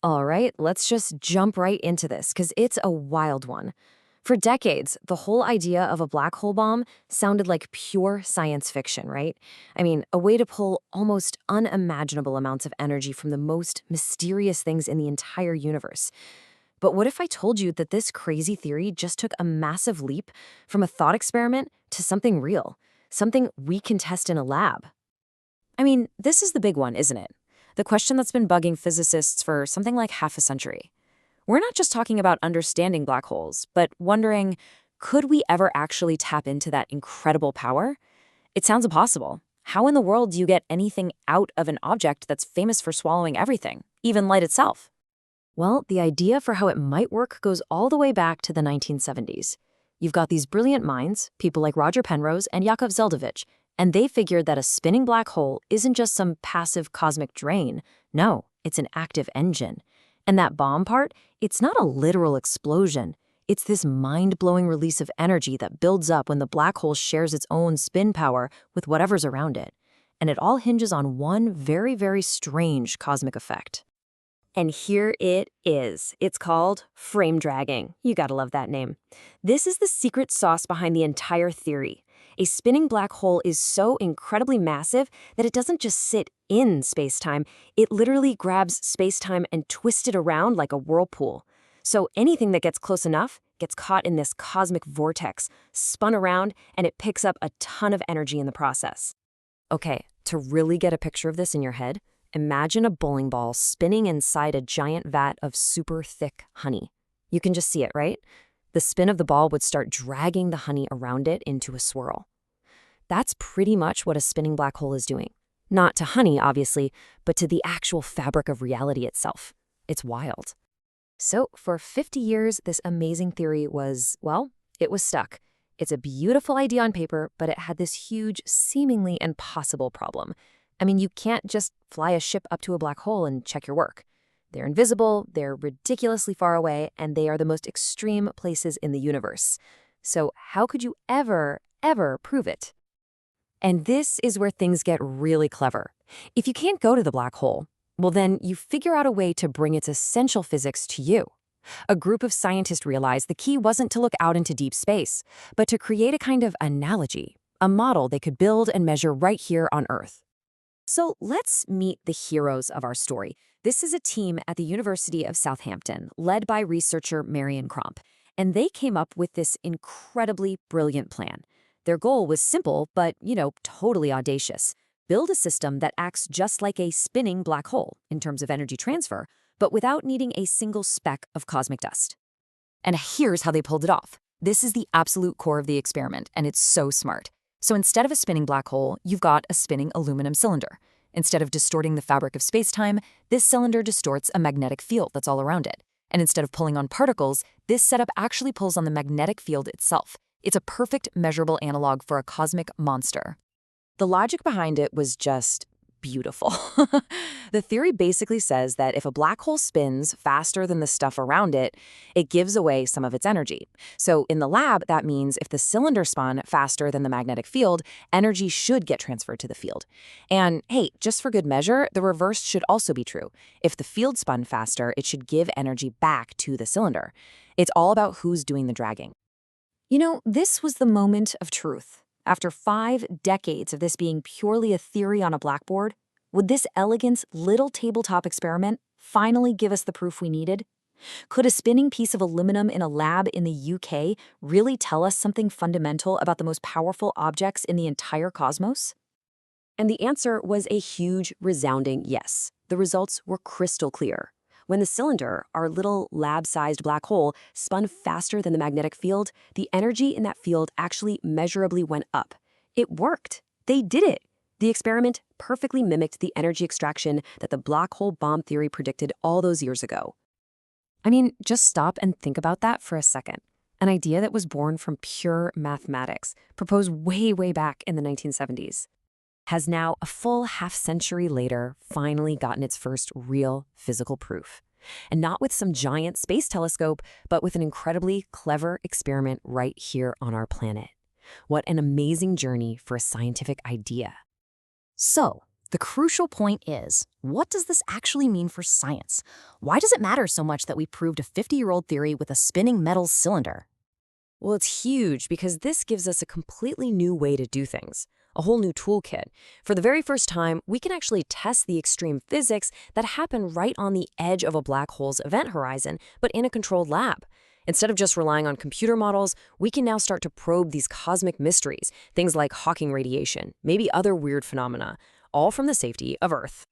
All right, let's just jump right into this because it's a wild one. For decades, the whole idea of a black hole bomb sounded like pure science fiction, right? I mean, a way to pull almost unimaginable amounts of energy from the most mysterious things in the entire universe. But what if I told you that this crazy theory just took a massive leap from a thought experiment to something real, something we can test in a lab? I mean, this is the big one, isn't it? The question that's been bugging physicists for something like half a century. We're not just talking about understanding black holes, but wondering, could we ever actually tap into that incredible power? It sounds impossible. How in the world do you get anything out of an object that's famous for swallowing everything, even light itself? Well, the idea for how it might work goes all the way back to the 1970s. You've got these brilliant minds, people like Roger Penrose and Yakov Zeldovich, and they figured that a spinning black hole isn't just some passive cosmic drain. No, it's an active engine. And that bomb part, it's not a literal explosion. It's this mind-blowing release of energy that builds up when the black hole shares its own spin power with whatever's around it. And it all hinges on one very, very strange cosmic effect. And here it is. It's called frame dragging. You gotta love that name. This is the secret sauce behind the entire theory. A spinning black hole is so incredibly massive that it doesn't just sit in spacetime, it literally grabs spacetime and twists it around like a whirlpool. So anything that gets close enough gets caught in this cosmic vortex, spun around, and it picks up a ton of energy in the process. Okay, to really get a picture of this in your head, imagine a bowling ball spinning inside a giant vat of super thick honey. You can just see it, right? The spin of the ball would start dragging the honey around it into a swirl. That's pretty much what a spinning black hole is doing. Not to honey, obviously, but to the actual fabric of reality itself. It's wild. So, for 50 years, this amazing theory was, well, it was stuck. It's a beautiful idea on paper, but it had this huge, seemingly impossible problem. I mean, you can't just fly a ship up to a black hole and check your work. They're invisible, they're ridiculously far away, and they are the most extreme places in the universe. So how could you ever prove it? And this is where things get really clever. If you can't go to the black hole, well then you figure out a way to bring its essential physics to you. A group of scientists realized the key wasn't to look out into deep space, but to create a kind of analogy, a model they could build and measure right here on Earth. So let's meet the heroes of our story. This is a team at the University of Southampton, led by researcher Marion Cromp, and they came up with this incredibly brilliant plan. Their goal was simple, but, totally audacious. Build a system that acts just like a spinning black hole in terms of energy transfer, but without needing a single speck of cosmic dust. And here's how they pulled it off. This is the absolute core of the experiment, and it's so smart. So instead of a spinning black hole, you've got a spinning aluminum cylinder. Instead of distorting the fabric of spacetime, this cylinder distorts a magnetic field that's all around it. And instead of pulling on particles, this setup actually pulls on the magnetic field itself. It's a perfect measurable analog for a cosmic monster. The logic behind it was just beautiful. The theory basically says that if a black hole spins faster than the stuff around it, it gives away some of its energy. So in the lab, that means if the cylinder spun faster than the magnetic field, energy should get transferred to the field. And hey, just for good measure, the reverse should also be true. If the field spun faster, it should give energy back to the cylinder. It's all about who's doing the dragging. This was the moment of truth. After 5 decades of this being purely a theory on a blackboard, would this elegant little tabletop experiment finally give us the proof we needed? Could a spinning piece of aluminum in a lab in the UK really tell us something fundamental about the most powerful objects in the entire cosmos? And the answer was a huge, resounding yes. The results were crystal clear. When the cylinder, our little lab-sized black hole, spun faster than the magnetic field, the energy in that field actually measurably went up. It worked. They did it. The experiment perfectly mimicked the energy extraction that the black hole bomb theory predicted all those years ago. I mean, just stop and think about that for a second. An idea that was born from pure mathematics, proposed way, way back in the 1970s, has now, a full half-century later, finally gotten its first real physical proof. And not with some giant space telescope, but with an incredibly clever experiment right here on our planet. What an amazing journey for a scientific idea. So, The crucial point is, what does this actually mean for science? Why does it matter so much that we proved a 50-year-old theory with a spinning metal cylinder? Well, it's huge because this gives us a completely new way to do things, a whole new toolkit. For the very first time, we can actually test the extreme physics that happen right on the edge of a black hole's event horizon, but in a controlled lab. Instead of just relying on computer models, we can now start to probe these cosmic mysteries, things like Hawking radiation, maybe other weird phenomena, all from the safety of Earth.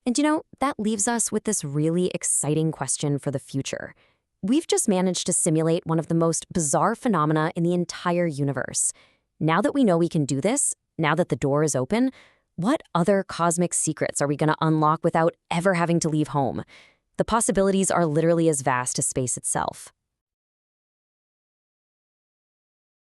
And that leaves us with this really exciting question for the future. We've just managed to simulate one of the most bizarre phenomena in the entire universe. Now that we know we can do this, now that the door is open, what other cosmic secrets are we going to unlock without ever having to leave home? The possibilities are literally as vast as space itself.